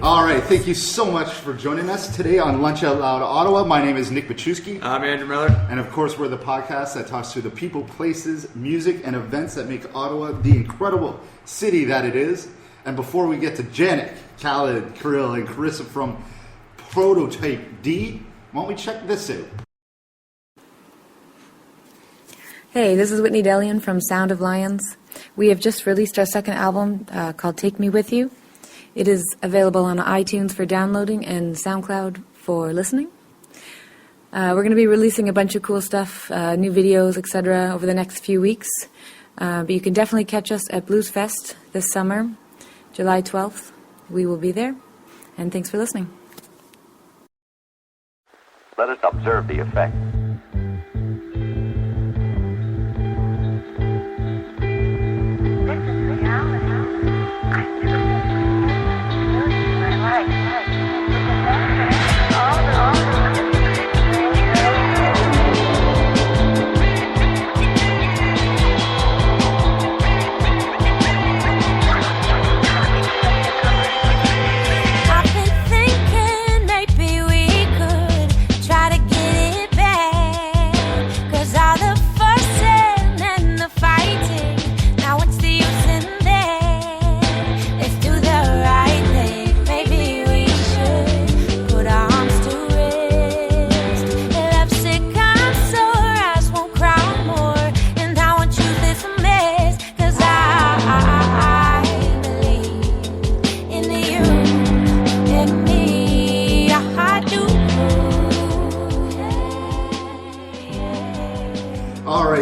All right, thank you so much for joining us today on Lunch Out Loud Ottawa. My name is Nick Baczewski. I'm Andrew Miller. And of course, we're the podcast that talks to the people, places, music, and events that make Ottawa the incredible city that it is. And before we get to Janik, Khaled, Kirill, and Carissa from prototypeD, why don't we check this out? Hey, this is Whitney Delian from Sound of Lions. We have just released our second album called Take Me With You. It is available on iTunes for downloading and SoundCloud for listening. We're going to be releasing a bunch of cool stuff, new videos, etc. over the next few weeks. But you can definitely catch us at Blues Fest this summer, July 12th. We will be there. And thanks for listening. Let us observe the effect.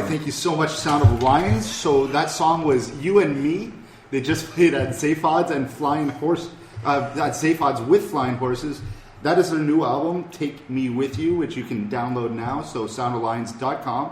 Thank you so much, Sound of Lions. So that song was You and Me. They just played at Zaphod's and Flying Horse, at Zaphod's with Flying Horses. That is their new album, Take Me With You, which you can download now. So soundoflions.com.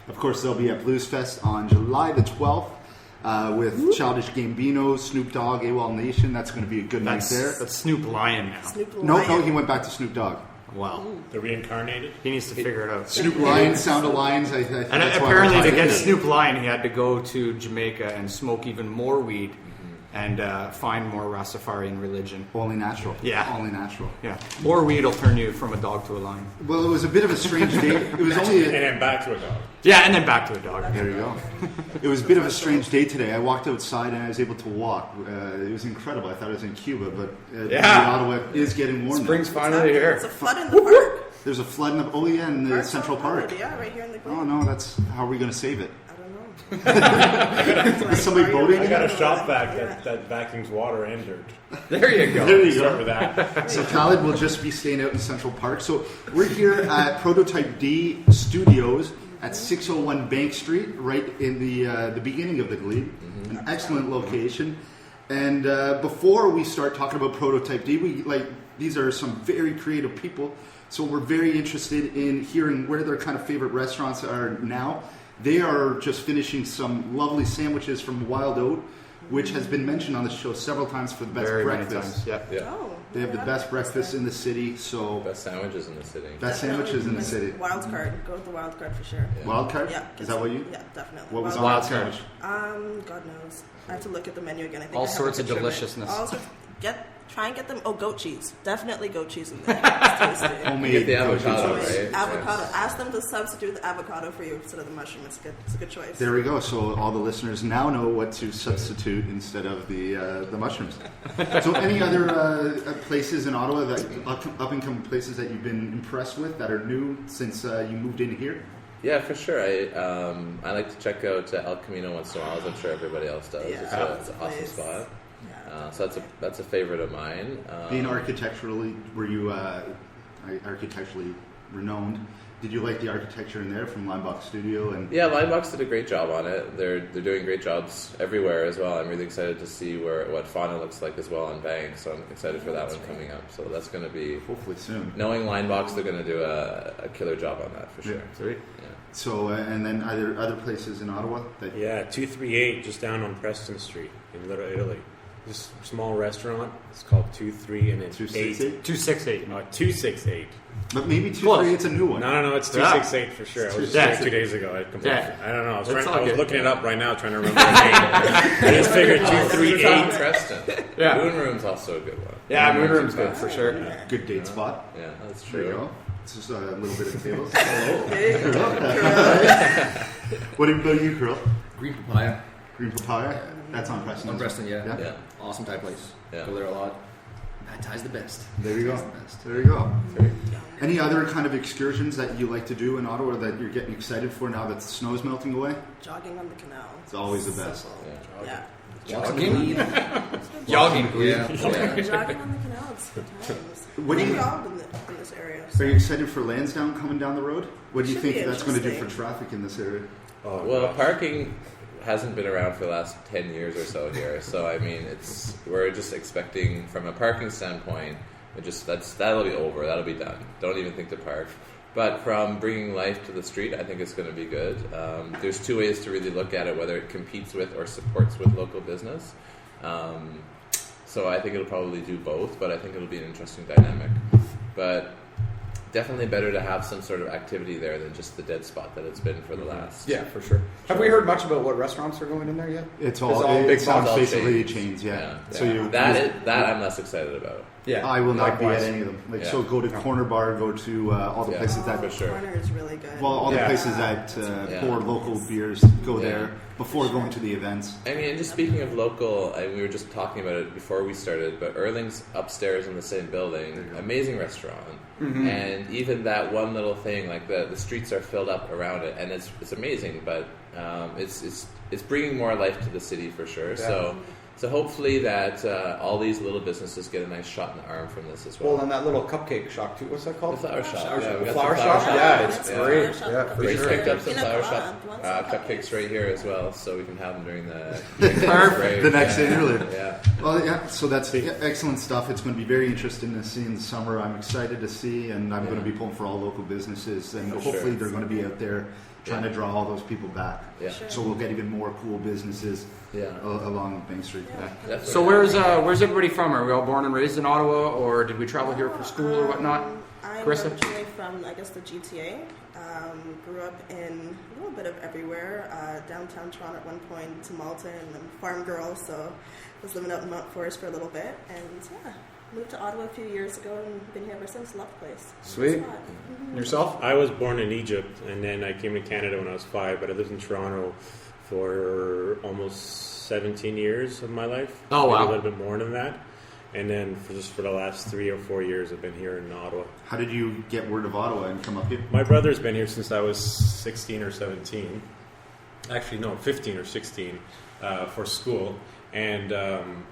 Of course, they'll be at Blues Fest on July the 12th with Childish Gambino, Snoop Dogg, AWOL Nation. That's going to be a good night there. That's Snoop Lion now. No, he went back to Snoop Dogg. Wow. They're reincarnated? He needs to figure it out. Snoop Lion, Sound of Lions. I and apparently to get Snoop Lion, he had to go to Jamaica and smoke even more weed and find more Rastafarian religion. Only natural. Yeah. Only natural. Yeah. More weed will turn you from a dog to a lion. Well, it was a bit of a strange day. It was only and then back to a dog. Yeah, and then back to a dog. There you go. It was a bit of a strange day today. I walked outside and I was able to walk. It was incredible. I thought I was in Cuba, but Ottawa is getting warm. Spring's finally here. It's a flood in the park. There's a flood in the Central Park. Yeah, right here in the Oh no, that's how are we going to save it? I don't know. Is somebody boating? I got a shop vac that vacuums water and dirt. There you go. There you go. Start with that. So Khaled will just be staying out in Central Park. So we're here at prototypeD Studios at 601 Bank Street, right in the beginning of the Glebe. An excellent location. And before we start talking about prototypeD, these are some very creative people. So we're very interested in hearing where their kind of favorite restaurants are now. They are just finishing some lovely sandwiches from Wild Oat, which has been mentioned on the show several times for the best breakfast. Yeah. Oh, They have the best breakfast in the city. So best sandwiches in the city. Best sandwiches in the city. Wild card. Go with the wild card for sure. Yeah. Wild card? Yeah. Is that what you? Yeah, definitely. What was on wild that card? sandwich? God knows. I have to look at the menu again. I think All I have sorts a of picture deliciousness. All sorts. Try and get them. Oh, goat cheese. Definitely goat cheese in there. It's tasty. Homemade Get the goat cheese. avocado, right? Avocado. Ask them to substitute the avocado for you instead of the mushroom. It's a good choice. There we go. So all the listeners now know what to substitute instead of the mushrooms. So any other places in Ottawa, that up-and-coming places that you've been impressed with that are new since you moved in here? Yeah, for sure. I like to check out El Camino once in a while, as I'm sure everybody else does. Yeah, It's an awesome spot. Yeah. So that's a favorite of mine. Being architecturally, were you architecturally renowned? Did you like the architecture in there from Linebox Studio? And yeah, Linebox did a great job on it. They're doing great jobs everywhere as well. I'm really excited to see what Fauna looks like as well on Bank. So I'm excited for that one coming up. So that's going to be hopefully soon. Knowing Linebox, they're going to do a killer job on that for sure. Yeah. Sweet. Yeah. So and then are there other places in Ottawa that? Yeah, 238 just down on Preston Street in Little Italy. this small restaurant. It's called 2-3 and it's 268? 268. No, 268. But maybe 2-3, Close. it's a new one. No, it's 268 for sure. I was just Yeah. there 2 days ago. I don't know. I was, It's all I was good. looking it up right now, trying to remember the name. I just figured Tom 238. Preston. Yeah. Moon Room's also a good one. Yeah, Moon Room's good for sure. Good date spot. Yeah, that's There you true. go. It's just a little bit of tables. Big What about you, Curl? Green papaya. Green papaya? That's on Preston. On Preston, yeah. Yeah. Yeah. Awesome Thai place. Yeah. Go there a lot. That Thai's the best. There you go. Thai's the best. There you go. Any other kind of excursions that you like to do in Ottawa that you're getting excited for now that the snow's melting away? Jogging on the canal. It's always the best. So, Yeah. yeah. Jogging? Jogging. Yeah. Jogging on the canal, it's good times. What do you- We've jogged in this area. Are you excited for Lansdowne coming down the road? What do you Should think be that's going to do for interesting. traffic in this area? Oh, Well, gosh. parking hasn't been around for the last 10 years or so here. So I mean, we're just expecting from a parking standpoint, that'll be over. That'll be done. Don't even think to park. But from bringing life to the street, I think it's going to be good. There's two ways to really look at it: whether it competes with or supports with local business. So I think it'll probably do both, but I think it'll be an interesting dynamic. But definitely better to have some sort of activity there than just the dead spot that it's been for the last. Yeah, for sure. Have we heard much about what restaurants are going in there yet? It's all all, big it sounds all basically chains. chains, yeah. Yeah. So Yeah. That I'm less excited about. Yeah. I will not Likewise. be at any of them. Like, Yeah. so go to Corner Bar, go to all the Yeah. places that, For sure. Corner is really good. well, all the Yeah. places that Yeah. pour local beers, go Yeah. there before going to the events. I mean, and just speaking of local, we were just talking about it before we started, but Erling's upstairs in the same building, amazing restaurant. And even that one little thing, like the streets are filled up around it, and it's amazing, but it's bringing more life to the city for sure. Yeah. So hopefully that all these little businesses get a nice shot in the arm from this as well. Well, and that little cupcake shop too. What's that The called? flower shop. Flower Yeah, shop. we got Flower some shop? Yeah, That's it's a great. flower shop. Yeah, for Grace sure. picked up some Pina flower colada. shop Want some cupcakes right here as well, so we can have them during the Perfect. The next day earlier. Yeah. Well, yeah, so that's excellent stuff. It's going to be very interesting to see in the summer. I'm excited to see, and I'm going to be pulling for all local businesses, and For hopefully sure. they're going to be out there trying to draw all those people back. Yeah. So we'll get even more cool businesses Yeah. along Main Street. Definitely. So where's everybody from? Are we all born and raised in Ottawa, or did we travel here for school or whatnot? I'm Carissa? originally from, I guess, the GTA. Grew up in a little bit of everywhere. Downtown Toronto at one point, to Malta, and then farm girl, so was living out in Mount Forest for a little bit. And yeah, moved to Ottawa a few years ago and been here ever since. Love the place. Sweet. Spot. Yourself? I was born in Egypt, and then I came to Canada when I was 5, but I lived in Toronto for almost 17 years of my life. Oh, Maybe wow. a little bit more than that. And then for the last 3 or 4 years, I've been here in Ottawa. How did you get word of Ottawa and come up here? My brother's been here since I was 16 or 17. Actually, no, 15 or 16 for school. And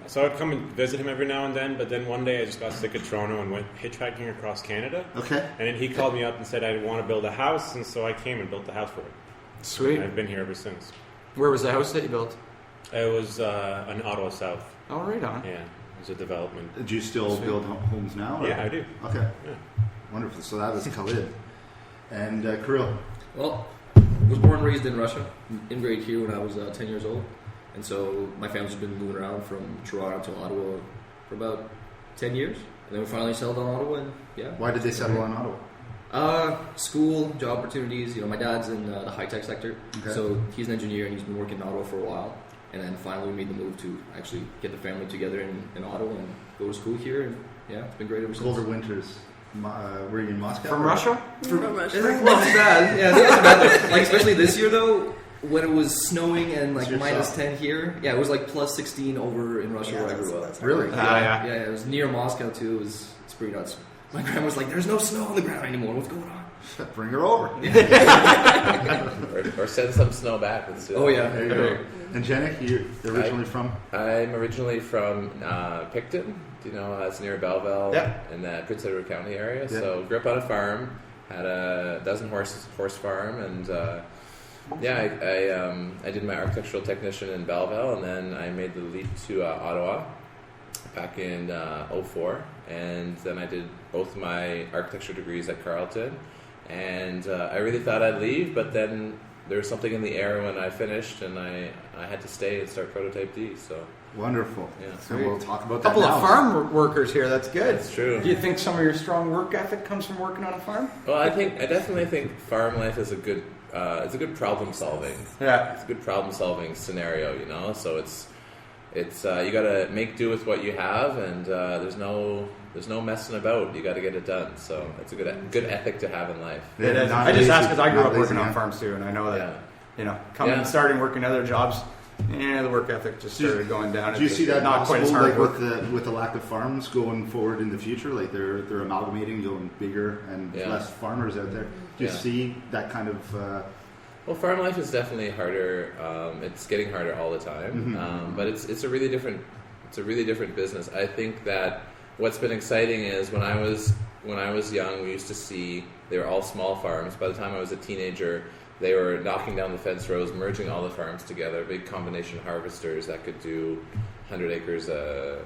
so I would come and visit him every now and then, but then one day I just got sick of Toronto and went hitchhiking across Canada. Okay. And then he called me up and said I want to build a house, and so I came and built the house for him. Sweet. And I've been here ever since. Where was the house that you built? It was in Ottawa South. Oh, right on. Yeah, it was a development. Do you still build homes now? or- Yeah, I do. Okay. Yeah. Wonderful. So that was Khalid. And Kirill. Well, I was born and raised in Russia. Immigrated here when I was 10 years old. And so my family's been moving around from Toronto to Ottawa for about 10 years. And then we finally settled on Ottawa, and yeah. Why did they settle on Ottawa? School, job opportunities. You know, my dad's in the high-tech sector. Okay. So he's an engineer, and he's been working in Ottawa for a while. And then finally we made the move to actually get the family together in Ottawa and go to school here. And yeah, it's been great ever since. Colder winters. Were you in Moscow? From or- Russia? From It's Russia. not too bad. Yeah, it's not too bad. Like, especially this year though, when it was snowing and like It's your minus south. 10 here. Yeah, it was like plus 16 over in Russia where I grew up. that's Really? Yeah. Yeah, it was near Moscow too. It's pretty nuts. My grandma was like, "There's no snow on the ground anymore. What's going on?" Bring her over. or send some snow back. Let's do that. Oh yeah, There you go. And Jenna, you're originally from? I'm originally from Picton. Do you know that's near Belleville Yeah. in the Prince Edward County area? Yeah. So grew up on a farm, had a dozen horse farm, and I did my architectural technician in Belleville, and then I made the leap to Ottawa back in 04, and then I did both my architecture degrees at Carleton, and I really thought I'd leave, but then there was something in the air when I finished, and I had to stay and start prototypeD. So Wonderful. Yeah. So we'll talk about A that couple now. of farm workers here. That's good. That's true. Do you think some of your strong work ethic comes from working on a farm? Well, I definitely think farm life is a good problem solving. Yeah. It's a good problem solving scenario, you know. So it's you got to make do with what you have, and there's no messing about. You got to get it done. So it's a good ethic to have in life. Yeah, It is. not I just lazy- asked because I grew not up lazy, working on yeah. farms too, and I know that Yeah. coming Yeah. and starting working other jobs, the work ethic just started going down. Do you It's see that not quite as possible, hard like work? with the lack of farms going forward in the future? Like they're amalgamating, going bigger, and Yeah. less farmers out there. Do you Yeah. see that kind of? Well, farm life is definitely harder. It's getting harder all the time, but it's a really different business. I think that what's been exciting is when I was young, we used to see they were all small farms. By the time I was a teenager, they were knocking down the fence rows, merging all the farms together, big combination harvesters that could do 100 acres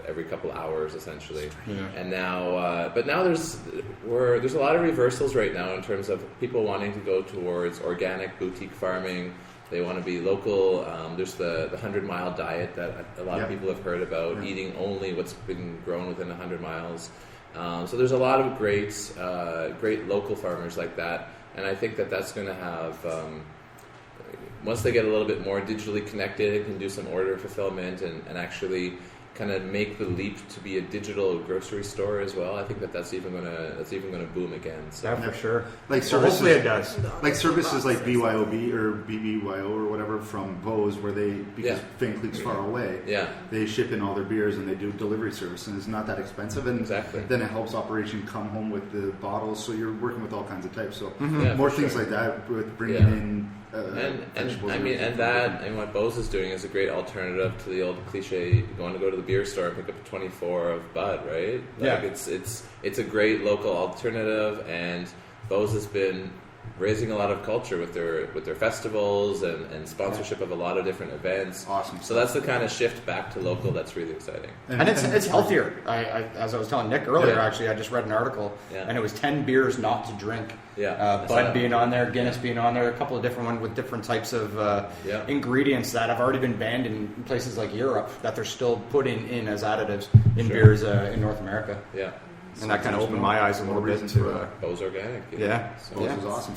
every couple hours, essentially. Yeah. And now, but now there's a lot of reversals right now in terms of people wanting to go towards organic boutique farming. They want to be local. There's the 100-mile diet that a lot of people have heard about, eating only what's been grown within 100 miles. So there's a lot of great local farmers like that. And I think that's going to have, once they get a little bit more digitally connected and can do some order fulfillment and actually kind of make the leap to be a digital grocery store as well, I think that's even going to boom again. So. Yeah, for sure. Like Well, services, hopefully it does. like services like BYOB or BBYO or whatever from Bose, where because Fan Cleek's far away, they ship in all their beers and they do delivery service, and it's not that expensive, and Exactly. then it helps operation come home with the bottles. So you're working with all kinds of types. So Yeah, more for things sure. like that with bringing in vegetables. And what Bose is doing is a great alternative to the old cliche: you want to go to the beer store and pick up a 24 of Bud, right? Like it's a great local alternative, and Bose has been raising a lot of culture with their festivals and sponsorship of a lot of different events. Awesome. So that's the kind of shift back to local that's really exciting. And it's healthier. As I was telling Nick earlier, Yeah. actually, I just read an article, Yeah. and it was 10 beers not to drink. Yeah. Bud being on there, Guinness being on there, a couple of different ones with different types of ingredients that have already been banned in places like Europe that they're still putting in as additives in beers in North America. Yeah. And that kind of opened my eyes a little bit to... Bose Organic. Yeah. Bose is awesome.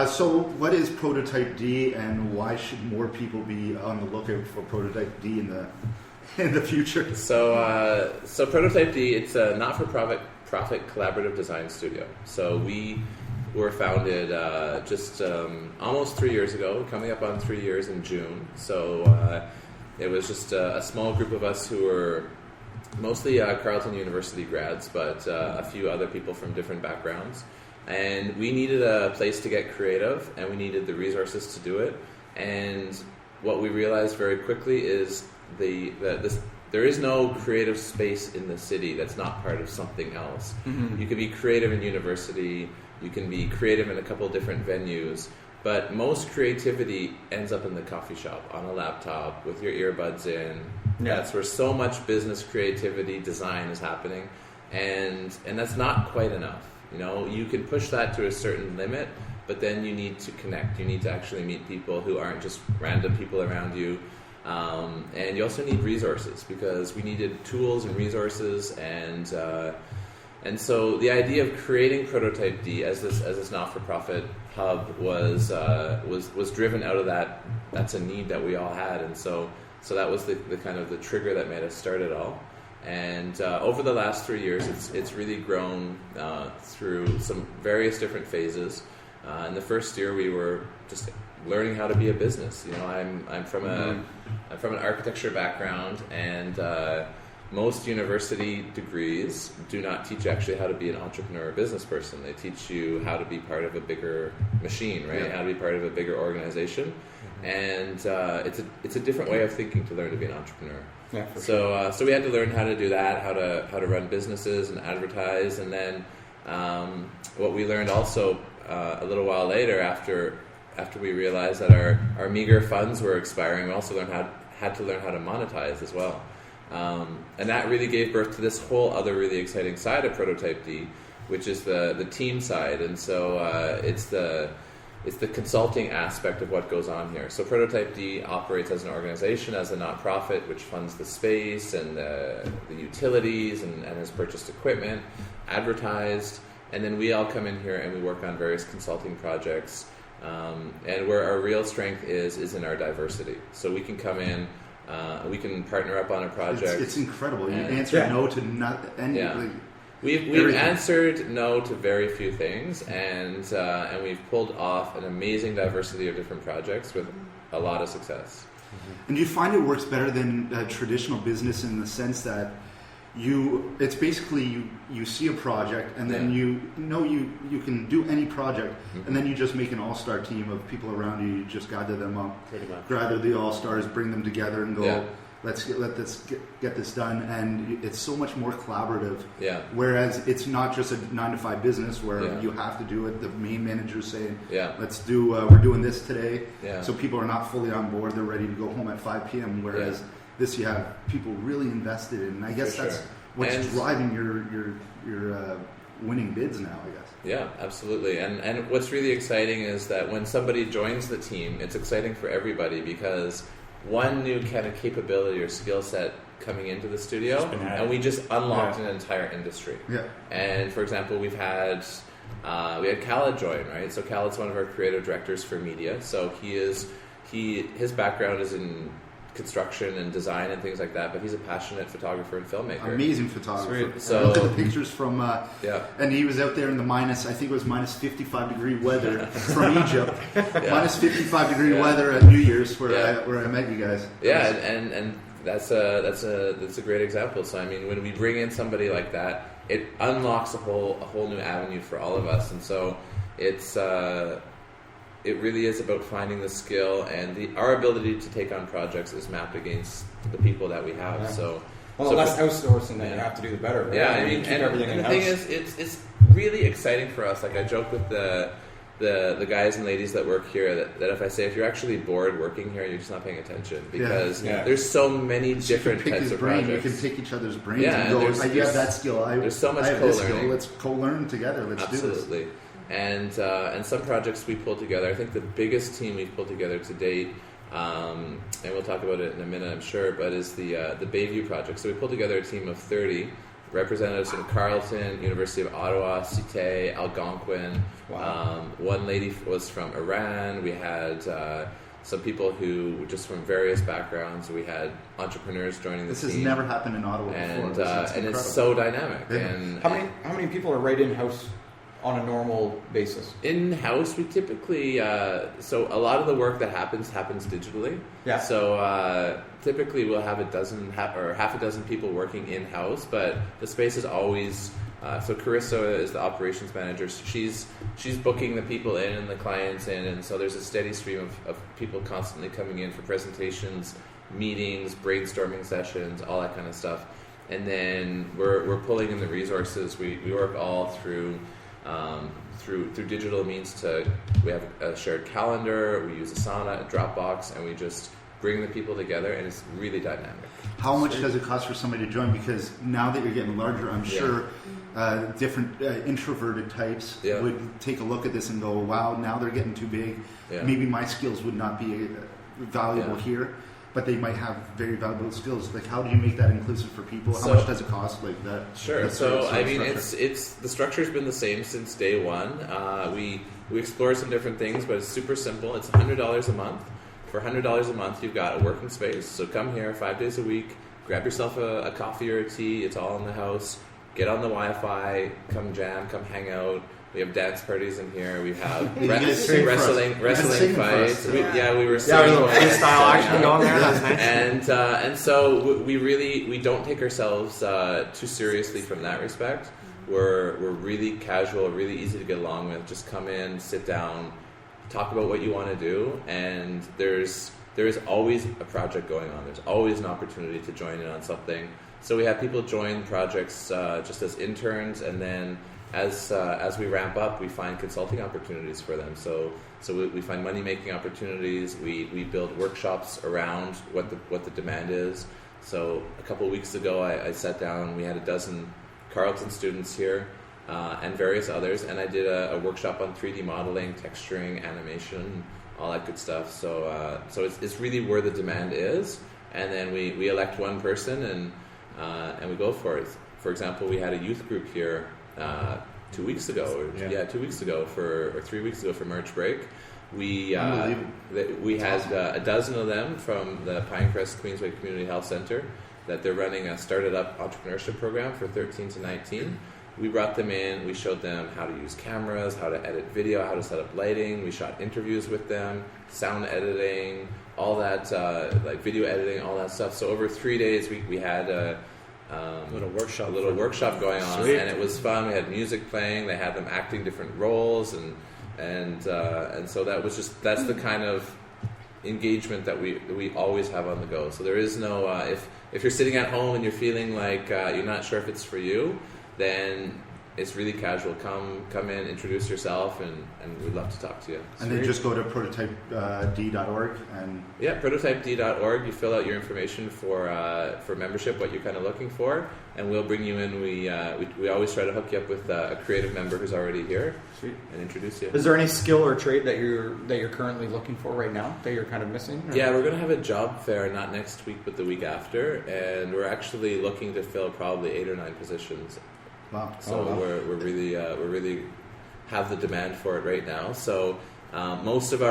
So what is prototypeD, and why should more people be on the lookout for prototypeD in the future? So prototypeD, it's a not-for-profit collaborative design studio. So we were founded just almost 3 years ago, coming up on 3 years in June. So it was just a small group of us who were mostly Carleton University grads, but a few other people from different backgrounds. And we needed a place to get creative, and we needed the resources to do it. And what we realized very quickly is there is no creative space in the city that's not part of something else. You can be creative in university, you can be creative in a couple different venues, but most creativity ends up in the coffee shop, on a laptop, with your earbuds in. Yeah. That's where so much business creativity, design is happening, and that's not quite enough. You know, you can push that to a certain limit, but then you need to connect. You need to actually meet people who aren't just random people around you. And you also need resources, because we needed tools and resources, and so the idea of creating prototypeD as this not-for-profit hub was driven out of that. That's a need that we all had, and so that was the kind of the trigger that made us start it all. And over the last 3 years, it's really grown through some various different phases. In the first year, we were just learning how to be a business. You know, I'm from an architecture background, and most university degrees do not teach actually how to be an entrepreneur or business person. They teach you how to be part of a bigger machine, right? Yeah. How to be part of a bigger organization, and it's a different way of thinking to learn to be an entrepreneur. Yeah, for sure. So we had to learn how to do that, how to run businesses and advertise, and then what we learned also a little while later, after we realized that our meager funds were expiring, we also had to learn how to monetize as well, and that really gave birth to this whole other really exciting side of prototypeD, which is the team side. And so it's it's the consulting aspect of what goes on here. So prototypeD operates as an organization, as a nonprofit, which funds the space and the utilities and has purchased equipment, advertised, and then we all come in here and we work on various consulting projects. And where our real strength is in our diversity. So we can come in, we can partner up on a project. It's incredible. You answer no to any. Yeah. Like, We've answered no to very few things, and we've pulled off an amazing diversity of different projects with a lot of success. And do you find it works better than traditional business in the sense that it's basically you see a project and then you can do any project and then you just make an all-star team of people around you. You just gather them up, Pretty much. gather the all-stars, bring them together and go, let's get this done. And it's so much more collaborative. Yeah. Whereas it's not just a 9-to-5 business where you have to do it. The main manager's saying, let's do, we're doing this today. Yeah. So people are not fully on board. They're ready to go home at 5 p.m. Whereas this you have people really invested in. And I guess that's what's driving your winning bids now, I guess. Yeah, absolutely. And what's really exciting is that when somebody joins the team, it's exciting for everybody because one new kind of capability or skill set coming into the studio, and we just unlocked an entire industry. Yeah. And for example, we had Khaled join, right? So Khaled's one of our creative directors for media. So his background is in construction and design and things like that, but he's a passionate photographer and filmmaker. Amazing photographer. Sweet. So I looked at the pictures from and he was out there in the I think it was minus 55 degree weather from Egypt. Minus 55 degree weather at New Year's where I met you guys. Yeah, and that's a great example. So I mean, when we bring in somebody like that, it unlocks a whole new avenue for all of us, and so it really is about finding the skill, and our ability to take on projects is mapped against the people that we have. Yeah. So, the less outsourcing that you have to do, the better. Right? Yeah, I mean, and the thing is, it's really exciting for us. Like I joke with the guys and ladies that work here that if I say if you're actually bored working here, you're just not paying attention because there's so many different types of projects. You can pick each other's brains and go, I have that skill. There's so much co-learning. Let's co-learn together. Let's do this. Absolutely. And some projects we pulled together. I think the biggest team we've pulled together to date, and we'll talk about it in a minute, I'm sure, but is the Bayview project. So we pulled together a team of 30 representatives from Carleton, University of Ottawa, Cité, Algonquin. Wow. One lady was from Iran. We had some people who were just from various backgrounds. We had entrepreneurs joining the team. This has never happened in Ottawa before. And it's so dynamic. Yeah. And how many people are right in-house on a normal basis? In-house, we typically, so a lot of the work that happens digitally. Yeah. So typically we'll have half a dozen people working in-house, but the space is always, so Carissa is the operations manager. So she's booking the people in and the clients in, and so there's a steady stream of people constantly coming in for presentations, meetings, brainstorming sessions, all that kind of stuff. And then we're pulling in the resources. We work all through digital means. We have a shared calendar, we use Asana, a Dropbox, and we just bring the people together, and it's really dynamic. How much does it cost for somebody to join? Because now that you're getting larger, I'm sure different introverted types would take a look at this and go, wow, now they're getting too big. Yeah. Maybe my skills would not be valuable here, but they might have very valuable skills. Like, how do you make that inclusive for people? How much does it cost? Like that. Sure. So I mean, it's the structure's been the same since day one. We explore some different things, but it's super simple. It's $100 a month. For $100 a month, you've got a working space. So come here 5 days a week. Grab yourself a coffee or a tea. It's all in the house. Get on the Wi-Fi. Come jam. Come hang out. We have dance parties in here. We have wrestling fights. We were singing. Freestyle action going there. That's nice. And so we don't take ourselves too seriously from that respect. We're really casual, really easy to get along with. Just come in, sit down, talk about what you want to do, and there is always a project going on. There's always an opportunity to join in on something. So we have people join projects just as interns, and then as we ramp up, we find consulting opportunities for them. So we find money-making opportunities. We build workshops around what the demand is. So a couple of weeks ago, I sat down. We had a dozen Carleton students here. and various others. And I did a workshop on 3D modeling, texturing, animation, all that good stuff. So it's really where the demand is, and then we elect one person and we go for it. For example, we had a youth group here 2 weeks ago, 2 weeks ago or 3 weeks ago for March break. We had a dozen of them from the Pinecrest Queensway Community Health Center that they're running a started up entrepreneurship program for 13 to 19. We brought them in, we showed them how to use cameras, how to edit video, how to set up lighting. We shot interviews with them, sound editing, all that, like video editing, all that stuff. So over 3 days we had a little workshop going on. Sweet. And it was fun. We had music playing, they had them acting different roles, and so that's the kind of engagement that we always have on the go. So there is no if you're sitting at home and you're feeling like you're not sure if it's for you, then it's really casual. Come in, introduce yourself, and we'd love to talk to you. And then just go to prototyped.org and prototyped.org. You fill out your information for membership, what you're kind of looking for, and we'll bring you in. We always try to hook you up with a creative member who's already here. Sweet. And introduce you. Is there any skill or trait that you're currently looking for right now that you're kind of missing? Or? Yeah, we're going to have a job fair, not next week, but the week after, and we're actually looking to fill probably 8 or 9 positions. Wow. So we're really have the demand for it right now. So most of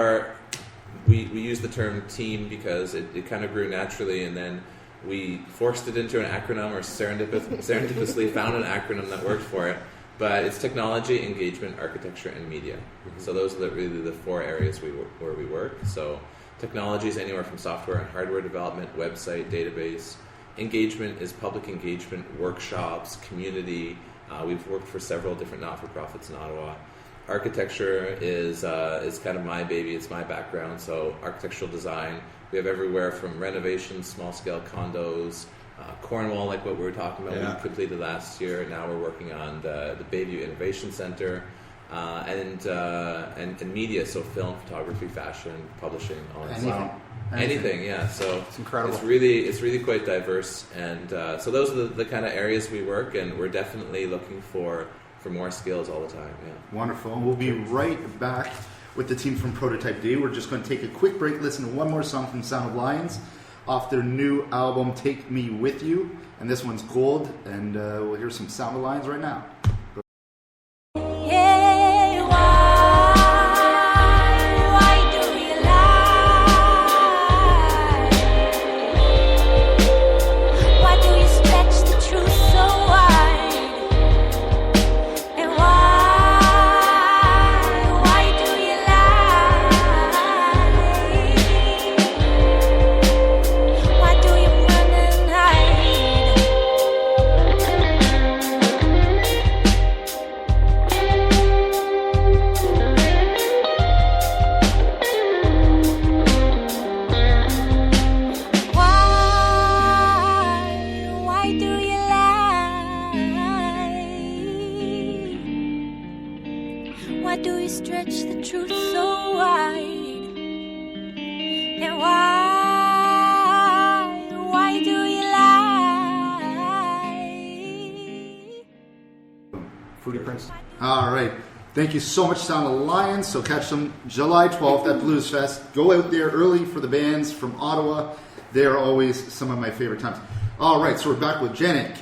we use the term team because it kind of grew naturally, and then we forced it into an acronym, or serendipitously found an acronym that worked for it. But it's technology, engagement, architecture, and media. Mm-hmm. So those are really the 4 areas where we work. So technology is anywhere from software and hardware development, website, database. Engagement is public engagement, workshops, community. We've worked for several different not-for-profits in Ottawa. Architecture is kind of my baby. It's my background. So architectural design. We have everywhere from renovations, small-scale condos, Cornwall, like what we were talking about. We completed last year. Now we're working on the Bayview Innovation Center, and media. So film, photography, fashion, publishing, all that stuff. Anything, yeah. So it's incredible. It's really quite diverse, and so those are the kind of areas we work, and we're definitely looking for more skills all the time. Yeah. Wonderful. And we'll be right back with the team from prototypeD. We're just going to take a quick break, listen to one more song from Sound of Lions off their new album, Take Me With You, and this one's Gold, and we'll hear some Sound of Lions right now. All right. Thank you so much, Sound of Lions. So catch them July 12th at Blues Fest. Go out there early for the bands from Ottawa. They are always some of my favorite times. All right, so we're back with Janik,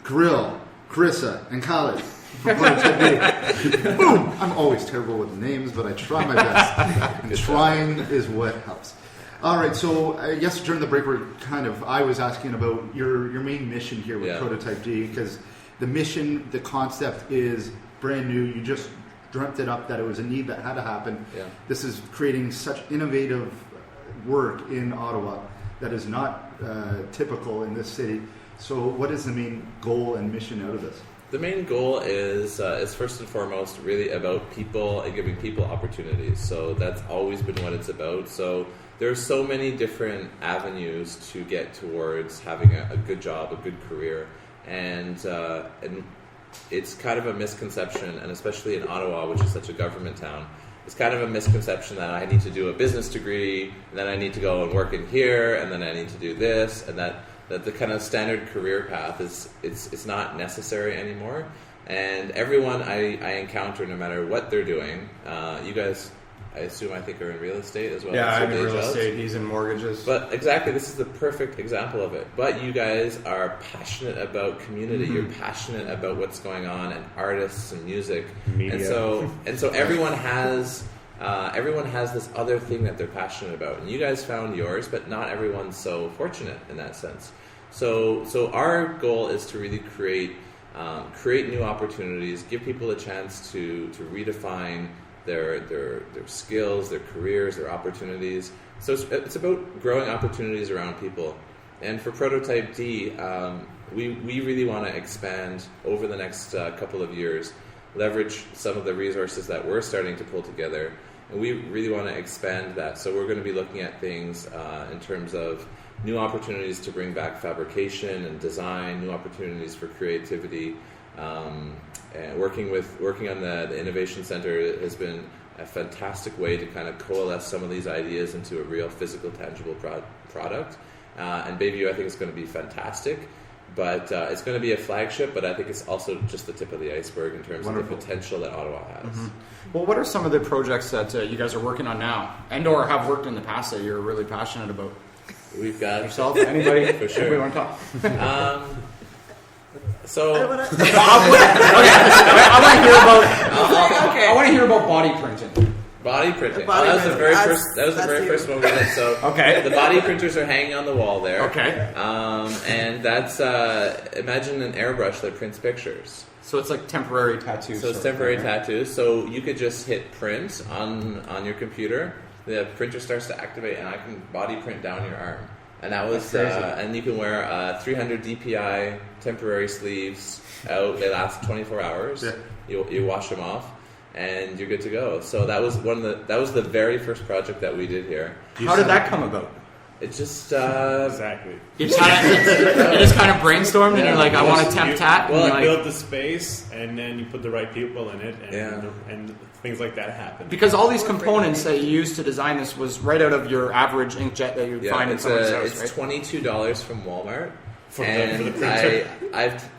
Kirill, Carissa, and Khaled from prototypeD. Boom! I'm always terrible with names, but I try my best. And trying is what helps. All right, so I guess during the break, I was asking about your main mission here with prototypeD, because the mission, the concept is brand new. You just dreamt it up that it was a need that had to happen. Yeah. This is creating such innovative work in Ottawa that is not typical in this city. So what is the main goal and mission out of this? The main goal is first and foremost really about people and giving people opportunities. So that's always been what it's about. So there are so many different avenues to get towards having a good job, a good career. And it's kind of a misconception, and especially in Ottawa, which is such a government town, it's kind of a misconception that I need to do a business degree, and then I need to go and work in here, and then I need to do this, and that the kind of standard career path it's not necessary anymore. And everyone I encounter, no matter what they're doing, you guys, I assume, I think, are in real estate as well. Yeah, That's I'm your in day real jobs. estate. He's in mortgages. But exactly, this is the perfect example of it. But you guys are passionate about community. Mm-hmm. You're passionate about what's going on, and artists and music. Media. And so everyone has this other thing that they're passionate about. And you guys found yours, but not everyone's so fortunate in that sense. So our goal is to really create new opportunities, give people a chance to redefine their skills, their careers, their opportunities. So it's about growing opportunities around people. And for prototypeD, we really want to expand over the next couple of years, leverage some of the resources that we're starting to pull together, and we really want to expand that. So we're going to be looking at things in terms of new opportunities to bring back fabrication and design, new opportunities for creativity. And working on the Innovation Center has been a fantastic way to kind of coalesce some of these ideas into a real physical, tangible product. And Bayview, I think, is going to be fantastic. But it's going to be a flagship, but I think it's also just the tip of the iceberg in terms of the potential that Ottawa has. Mm-hmm. Well, what are some of the projects that you guys are working on now, and or have worked in the past that you're really passionate about? We've got Yourself? Anybody? For sure. Anybody want to talk? So I want to hear about body printing. body printing. Body That was the printing. very That's- first. That was the that's very you. first one we did. So Okay. the body printers are hanging on the wall there. Okay. And that's imagine an airbrush that prints pictures. So it's like temporary tattoos. So it's sort of temporary thing, right? tattoos. So you could just hit print on your computer. The printer starts to activate, and I can body print down your arm. And that was, That's crazy. and you can wear 300 DPI temporary sleeves out. They last 24 hours. Yeah. You wash them off, and you're good to go. So that was that was the very first project that we did here. How did that come about? It just Exactly. You just kind of brainstormed, and you're like, I want to temp tat. Well, and I you're like, built the space, and then you put the right people in it, and, Yeah. and things like that happen. because all these components that you used to design this was right out of your average inkjet that you find in it's someone's house, it's right? $22 from Walmart. For and the printer.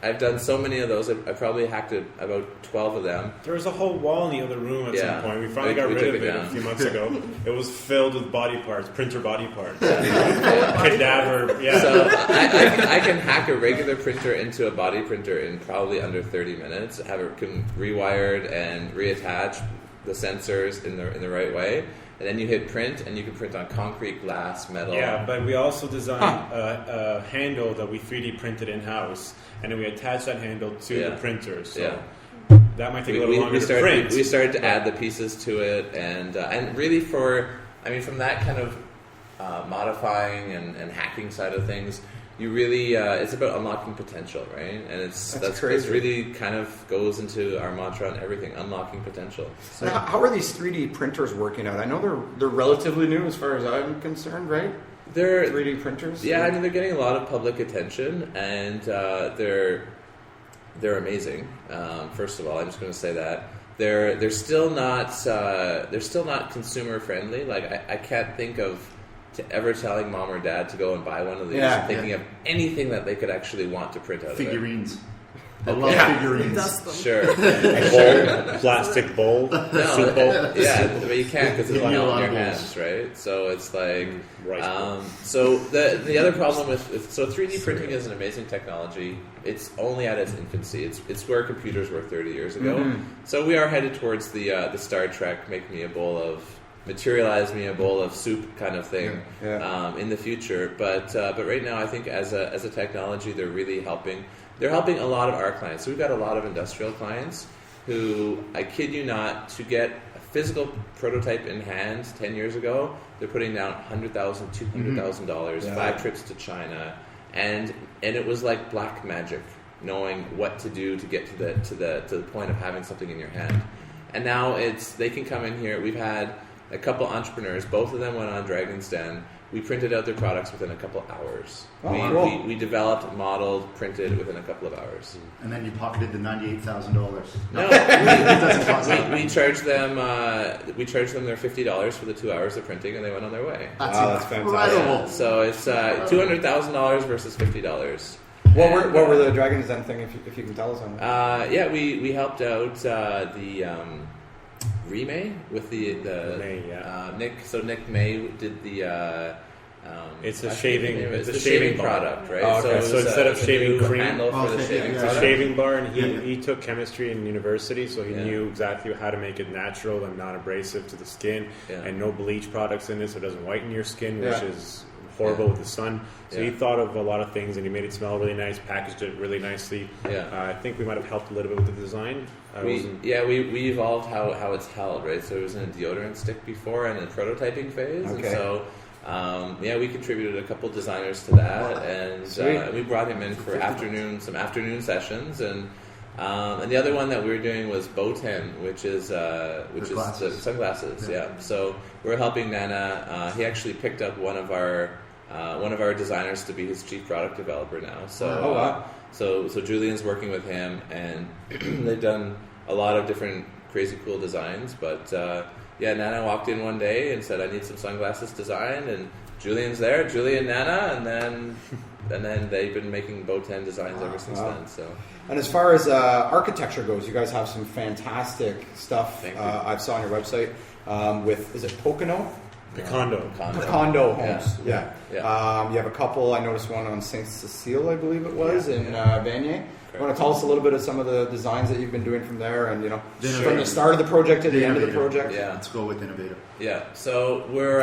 I've done so many of those. I probably hacked about 12 of them. There was a whole wall in the other room at Yeah. some point. We finally We got rid took of it it a down. few months ago. It was filled with body parts, printer body parts. Cadaver, yeah. So I can hack a regular printer into a body printer in probably under 30 minutes. Have it rewired and reattach the sensors in the right way, and then you hit print, and you can print on concrete, glass, metal. Yeah, but we also designed a handle that we 3D printed in-house, and then we attached that handle to Yeah. the printer. So Yeah. that might take a little longer we to started, print. we started to add the pieces to it, and really from that kind of modifying and hacking side of things, you really it's about unlocking potential, right? And that's crazy. really kind of goes into our mantra on everything: unlocking potential. So, So how are these 3D printers working out? I know they're relatively new as far as I'm concerned, right? they're 3D printers. Yeah, I mean they're getting a lot of public attention, and they're amazing. First of all, I'm just going to say that they're still not consumer friendly. Like I can't think of ever telling mom or dad to go and buy one of these, Yeah, thinking of anything that they could actually want to print out Figurines. I Okay. love Yeah. figurines. Dust them. of it. Sure. bowl, plastic bowl, No, soup bowl. yeah, but you can't because it's Give me a on lot your of bowls. hands, right? So it's like, Rice bowl. so the other problem with 3D printing is an amazing technology. It's only at its infancy. It's where computers were 30 years ago. Mhm. So we are headed towards the Star Trek, materialize me a bowl of soup kind of thing Yeah. in the future. But right now, I think as a technology, they're really helping. They're helping a lot of our clients. So we've got a lot of industrial clients who, I kid you not, to get a physical prototype in hand 10 years ago, they're putting down $100,000, $200,000, Yeah. 5 trips to China, and it was like black magic, knowing what to do to get to the point of having something in your hand. And now they can come in here. We've had a couple entrepreneurs, both of them went on Dragon's Den. We printed out their products within a couple hours. Oh, cool. We developed, modeled, printed within a couple of hours. And then you pocketed the $98,000. No, Doesn't cost that. we charged them. We charged them their $50 for the 2 hours of printing, and they went on their way. That's Wow, that's incredible. So it's $200,000 versus $50. What were the Dragon's Den thing, if you can tell us on that? We helped out the Remay with the May, yeah. Nick May did the It's a shaving. It's a shaving bar. product, right? Oh, okay. So instead of shaving cream, handle for the shaving it's product. a shaving bar, and he took chemistry in university, so he Yeah. knew exactly how to make it natural and non abrasive to the skin, Yeah. and no bleach products in it, so it doesn't whiten your skin, which Yeah. is horrible with the sun. So he Yeah. thought of a lot of things, and he made it smell really nice, packaged it really nicely. Yeah. I think we might have helped a little bit with the design. We evolved how it's held, right? So it was in a deodorant stick before and in the prototyping phase, and Okay. so we contributed a couple designers to that, and we brought him in for some afternoon sessions, and the other one that we were doing was Boten, which is the sunglasses. Yeah. So we're helping Nana. He actually picked up one of our designers to be his chief product developer now. So so Julian's working with him, and they've done a lot of different crazy cool designs. But Nana walked in one day and said, "I need some sunglasses designed," and Julian's there, Julian, Nana, and then they've been making Boten designs ever since then. So. And as far as architecture goes, you guys have some fantastic stuff. Thank you. I saw on your website with, is it Pocono? Picondo. Picondo homes. Yeah. Yeah. You have a couple. I noticed one on Saint Cecile, I believe it was, in Vanier. You want to Correct. tell us a little bit of some of the designs that you've been doing from there, and Sure. from the start of the project to the end of the Innovative. project? Yeah. Let's go with innovative. Yeah, so we're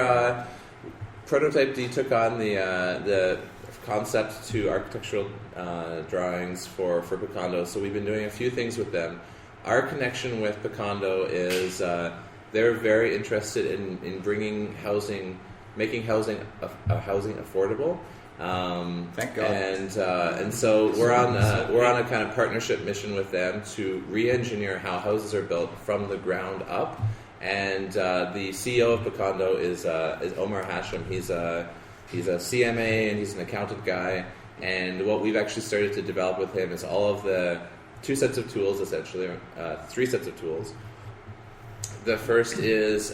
prototypeD took on the concept to architectural drawings for Picondo. So we've been doing a few things with them. Our connection with Picondo is they're very interested in bringing housing, making housing affordable. Thank God. And so we're on a kind of partnership mission with them to re-engineer how houses are built from the ground up. And the CEO of Picondo is Omar Hashim. He's a CMA and he's an accountant guy. And what we've actually started to develop with him is all of the 2 sets of tools, essentially, 3 sets of tools. The first is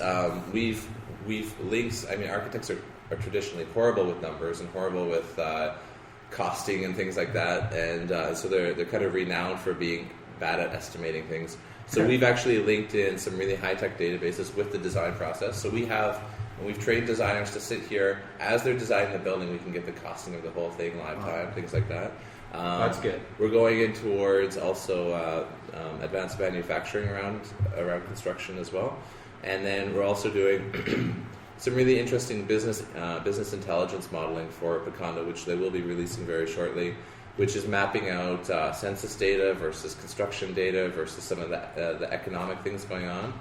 we've linked. I mean, architects are traditionally horrible with numbers and horrible with costing and things like that, and so they're kind of renowned for being bad at estimating things. So we've actually linked in some really high-tech databases with the design process. So we've trained designers to sit here as they're designing the building. We can get the costing of the whole thing, live time, things like that. That's good. We're going in towards also advanced manufacturing around construction as well, and then we're also doing some really interesting business intelligence modeling for Picondo, which they will be releasing very shortly, which is mapping out census data versus construction data versus some of the economic things going on,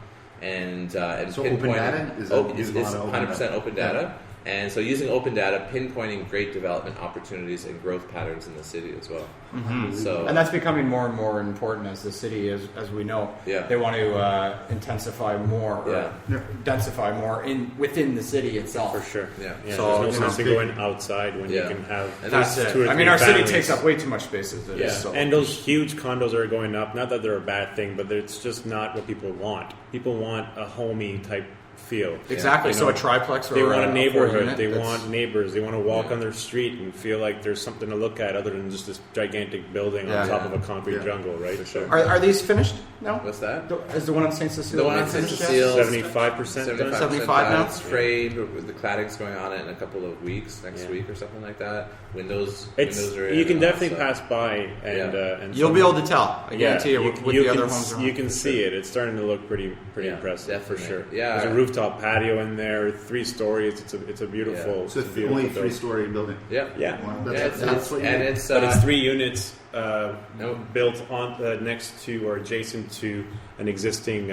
and So pinpointing. open data? Is that using a lot of open 100% data? open data. And so using open data, pinpointing great development opportunities and growth patterns in the city as well. Mm-hmm. So, And that's becoming more and more important as the city, as we know. Yeah. They want to intensify more, or Yeah. densify more within the city itself. For sure. Yeah. So there's no it's sense in big. going outside when Yeah. you can have And That's two it. or I mean, three our city families. takes up way too much space as it Yeah, is. So. and those huge condos are going up. Not that they're a bad thing, but it's just not what people want. People want a homey type feel. Exactly. You So know, a triplex or they want a four neighborhood. unit, They that's- want neighbors. They want to walk Yeah. on their street and feel like there's something to look at other than just this gigantic building Yeah. on top Yeah. of a concrete Yeah. jungle, right? For sure. Are these finished? No. What's that? Is the one on Saint Cecile? The one on Saint finished yet? Cecile, 75% done. 75 now? It's framed with the cladding's going on it in a couple of weeks, next week or something like that. Windows are in You can and all, definitely so- pass by and Yeah. and You'll be able to tell. I Yeah, guarantee you, with the other homes. you can see it. It's starting to look pretty Yeah, impressive for definitely. sure. Yeah. There's a rooftop patio in there, 3 stories. It's a beautiful. Yeah. It's So a it's beautiful only building. 3-story building. Yeah. Yeah. Wow, Yeah, that's what you and need. it's But it's 3 units Nope. built on next to or adjacent to an existing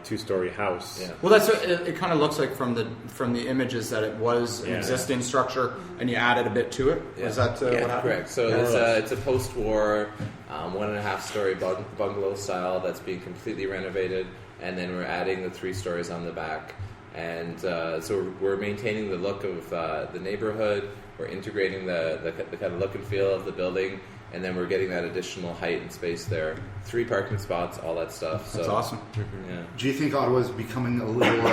2-story house. Yeah. Well, that's what it kind of looks like from the images that it was an Yeah. existing structure, and you added a bit to it. Yeah. Is that what happened? Correct. So More or less. it's a post-war 1.5-story bungalow style that's being completely renovated, and then we're adding the 3 stories on the back. And so we're maintaining the look of the neighborhood. We're integrating the kind of look and feel of the building, and then we're getting that additional height and space there. 3 parking spots, all that stuff. That's so awesome. Yeah. Do you think Ottawa is becoming a little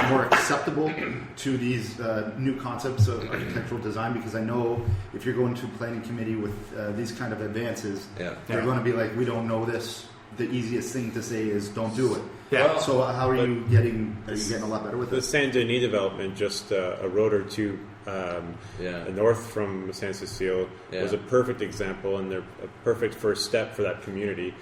more acceptable to these new concepts of architectural design? Because I know if you're going to planning committee with these kind of advances, they're going to be like, we don't know this. The easiest thing to say is don't do it. Yeah. So how are you getting? Are you getting a lot better with The this? Saint Denis development, just a road or two north from San Cecile, was a perfect example, and they're a perfect first step for that community,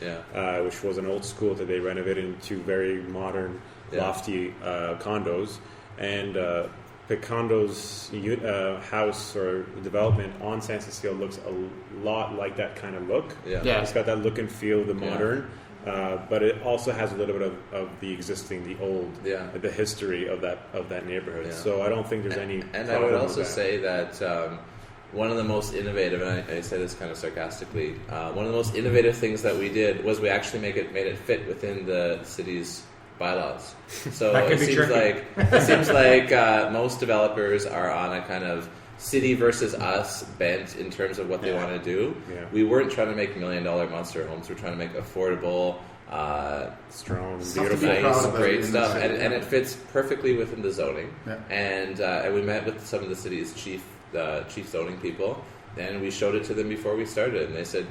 which was an old school that they renovated into very modern, lofty condos. And the condos house or development on San Cecile looks a lot like that kind of look. It's got that look and feel of the modern. But it also has a little bit of the existing, the old, the history of that neighborhood. So I don't think there's any. And I would also say that one of the most innovative, and I say this kind of sarcastically, one of the most innovative things that we did was we actually made it fit within the city's bylaws. So it seems like most developers are on a kind of city versus us bent in terms of what they want to do. We weren't trying to make $1 million monster homes. We're trying to make affordable, strong, beautiful, nice, great stuff, and it fits perfectly within the zoning. And we met with some of the city's chief zoning people, and we showed it to them before we started, and they said,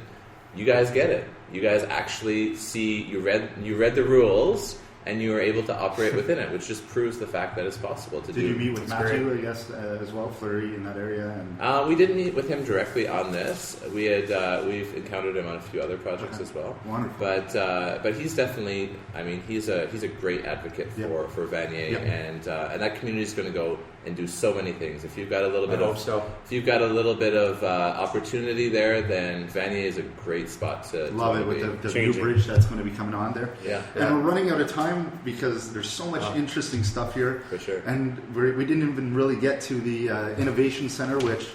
"You guys get it. You guys actually see. You read the rules." And you were able to operate within it, which just proves the fact that it's possible to do. Did you meet with Matthew, I guess, as well, Fleury, in that area? And we didn't meet with him directly on this. We've encountered him on a few other projects as well. Wonderful. But he's definitely, I mean, he's a great advocate for Vanier, and that community is going to go and do so many things. If you've got a little bit of opportunity there, then Vanier is a great spot to love it with the new bridge that's going to be coming on there. And we're running out of time because there's so much interesting stuff here. For sure. And we didn't even really get to the Innovation Center, which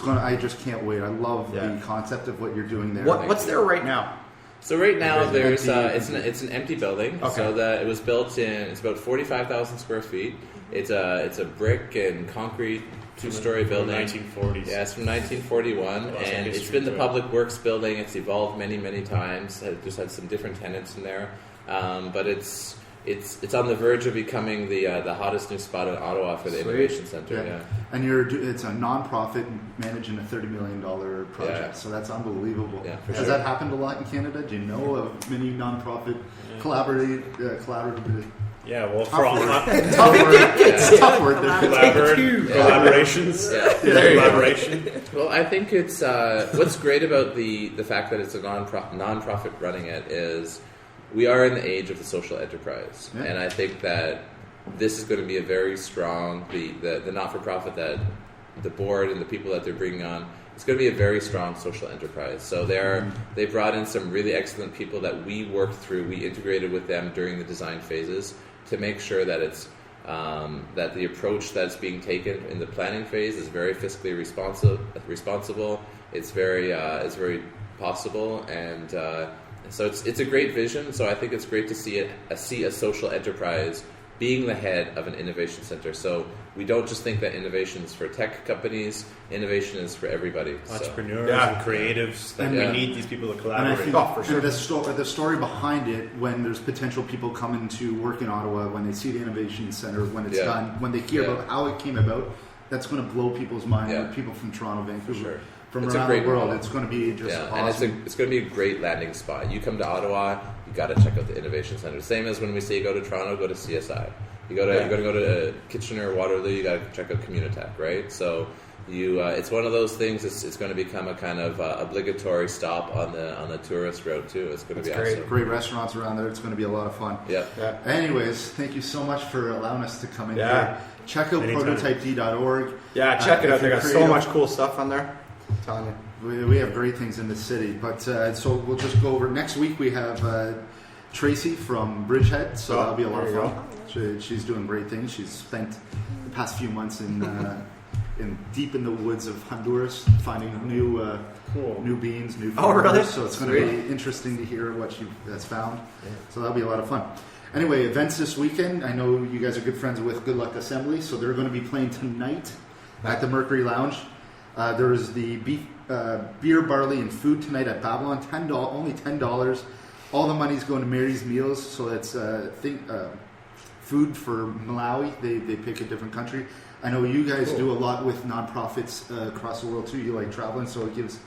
I just can't wait. I love the concept of what you're doing there. What's there right now? So right now there's it's an empty building. Okay. So that it was built in. It's about 45,000 square feet. It's a brick and concrete 2-story building. 1940s. Yeah, it's from 1941, and it's been the Public Works building. It's evolved many times. It just had some different tenants in there, but it's on the verge of becoming the hottest new spot in Ottawa for the Innovation Center. And it's a non-profit managing a $30 million project, so that's unbelievable. Has that happened a lot in Canada? Do you know of many non-profit collaborative? Yeah, well, tough word. Collaborations. Collaboration. Well, I think it's what's great about the fact that it's a non-profit running it is we are in the age of the social enterprise, and I think that this is going to be a very strong the not-for-profit that the board and the people that they're bringing on. It's going to be a very strong social enterprise. So they brought in some really excellent people that we worked through. We integrated with them during the design phases to make sure that it's that the approach that's being taken in the planning phase is very fiscally responsible. It's very possible, and so it's a great vision. So I think it's great to see a social enterprise being the head of an innovation center. So we don't just think that innovation is for tech companies. Innovation is for everybody. Entrepreneurs and creatives. That we need these people to collaborate. And I think the story behind it, when there's potential people coming to work in Ottawa, when they see the Innovation Center, when it's done, when they hear about how it came about, that's going to blow people's mind. People from Toronto, Vancouver, from around the world. It's going to be just awesome. And it's going to be a great landing spot. You come to Ottawa, you got to check out the Innovation Center. Same as when we say go to Toronto, go to CSI. You're going to go to Kitchener, Waterloo, you got to check out Communitech, right? So it's one of those things. It's going to become a kind of obligatory stop on the tourist road too. It's going to be awesome. Great restaurants around there. It's going to be a lot of fun. Anyways, thank you so much for allowing us to come in here. Check out prototypeD.org. Yeah, check it out. They got so much cool stuff on there. I'm telling you. We have great things in the city. But so we'll just go over. Next week we have Tracy from Bridgehead, so that'll be a lot of fun. She's doing great things. She's spent the past few months in deep in the woods of Honduras, finding new beans, new flowers. Really? So it's going to be interesting to hear what she has found. So that'll be a lot of fun. Anyway, events this weekend. I know you guys are good friends with Good Luck Assembly, so they're going to be playing tonight at the Mercury Lounge. There's the beer, barley, and food tonight at Babylon. Only $10. All the money's going to Mary's Meals, so that's food for Malawi. They pick a different country. I know you guys do a lot with nonprofits across the world too. You like traveling, so it gives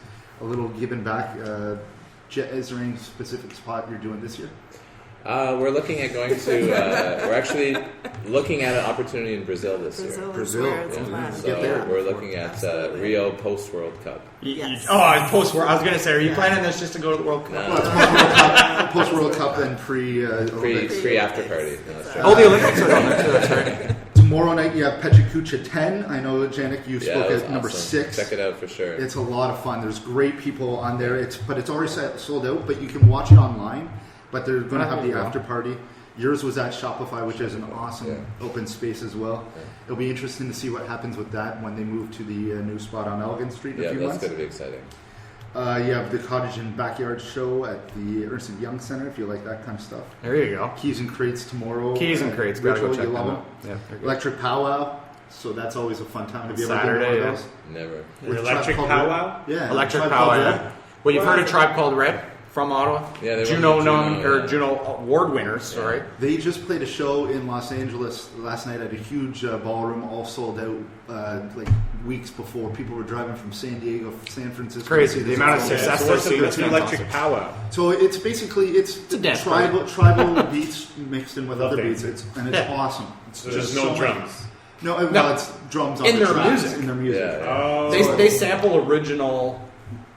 a little giving back. Is there any specific spot you're doing this year? We're looking at going to. We're actually looking at an opportunity in Brazil this year. Brazil. So we're looking at Rio post World Cup. Yes. Post World. I was going to say, are you planning this just to go to the World Cup? No. Well, it's post World Cup and pre after party. No, that's right. Oh, the Olympics are coming too. That's right. Tomorrow night you have Pechakucha 10. I know, Janik, you spoke that was at number awesome. 6. Check it out for sure. It's a lot of fun. There's great people on there. It's already sold out, but you can watch it online. But they're going to have the after party. Yours was at Shopify, which is an awesome open space as well. Yeah. It'll be interesting to see what happens with that when they move to the new spot on Elgin Street in a few months. Yeah, that's going to be exciting. You have the Cottage and Backyard Show at the Ernst & Young Center, if you like that kind of stuff. There you go. Keys and Crates tomorrow. Keys and Crates, gotta go check you love them them. out. Yeah, Electric Powwow, so that's always a fun time. Have you ever Saturday, been to one of those? Never. With Electric Tribe Called Powwow? Red? Yeah. Electric Tribe Powwow, Called yeah. Red. Well, you've heard of Tribe Called Red from Ottawa? Yeah, they Juno won Juno award winners. Sorry. They just played a show in Los Angeles last night at a huge ballroom, all sold out like weeks before. People were driving from San Diego, San Francisco. Crazy, the amount of success So what's they've seen. what's an electric powwow? So it's basically a dance tribal beats mixed in with Love other dancing. beats. It's awesome. It's So there's just no so drums. No, well, it's drums on In the their tracks, music. In their music. Yeah. Oh. They sample original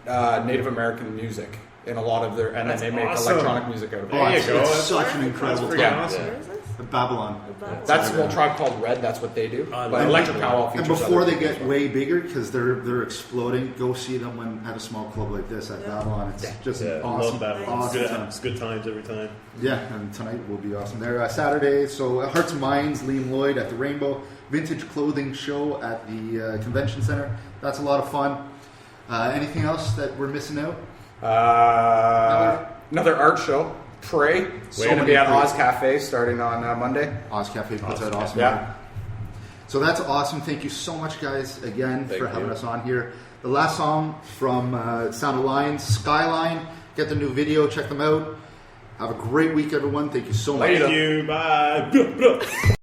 Native American music in a lot of their, and then they make awesome. electronic music out of it. Oh, There it's, you go. it's That's such an incredible pretty time. awesome. Where is this? Babylon. That's Tribe Called Red. That's what they do. But and- Electric Powwow And features before other they things get as well. way bigger, because they're exploding, go see them at a small club like this at Babylon. It's just an I awesome, love that. awesome time. It's good times every time. Yeah, and tonight will be awesome. There, Saturday, so Hearts and Minds, Liam Lloyd at the Rainbow, Vintage Clothing Show at the Convention Center. That's a lot of fun. Anything else that we're missing out? Another art show. Pray. So We're going to many be at praise. Oz Cafe starting on Monday. Oz Cafe puts out awesome. Yeah. work. So that's awesome. Thank you so much, guys, again, Thank for having you. us on here. The last song from Sound of Lions, Skyline. Get the new video. Check them out. Have a great week, everyone. Thank you so much. Later. Thank you. Bye.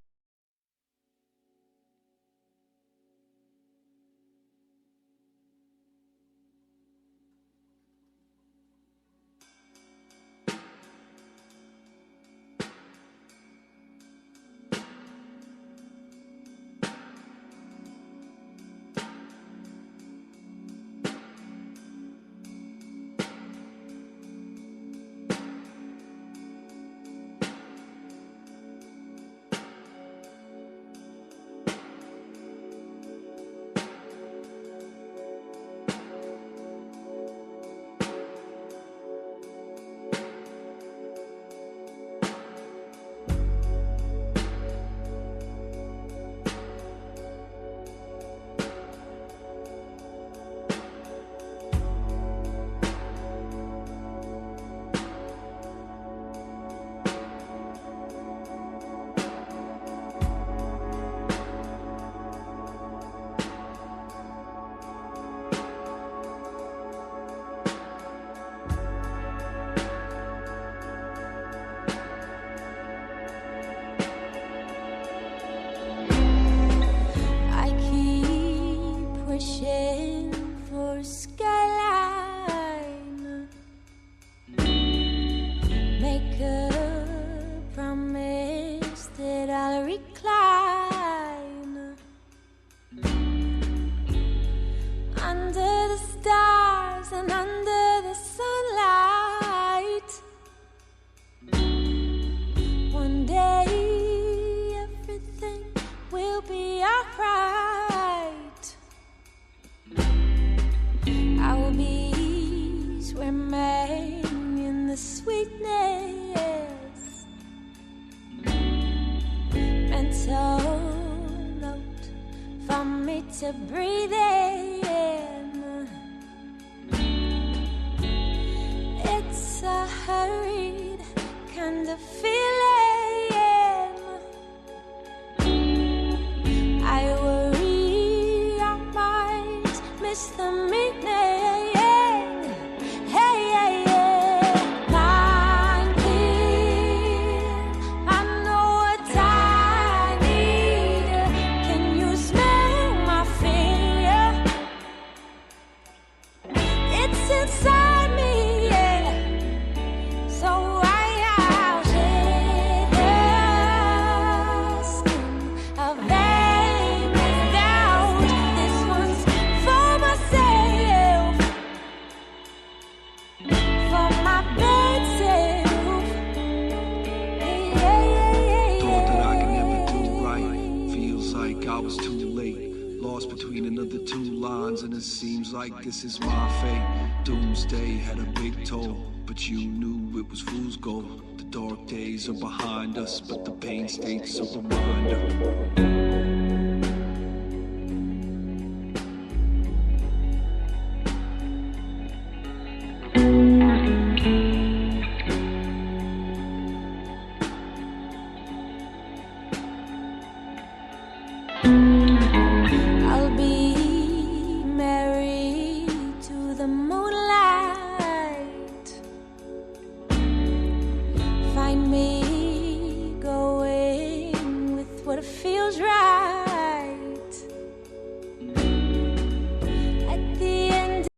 I keep wishing for a skyline. Make a promise that I'll recline under the stars and under the sunlight. One day everything will be alright. I will be swimming in the sweetness. Mental note for me to breathe in. It's a hurried kind of feeling. I worry I might miss inside me, yeah. So why I'll shed the skin of aimless doubt. This one's for myself, for my bad self. Thought that I could never do right. Feels like I was too late. Lost between another two lines, and it seems like this is my fate. Doomsday had a big toll, but you knew it was fool's gold. The dark days are behind us, but the pain states a reminder.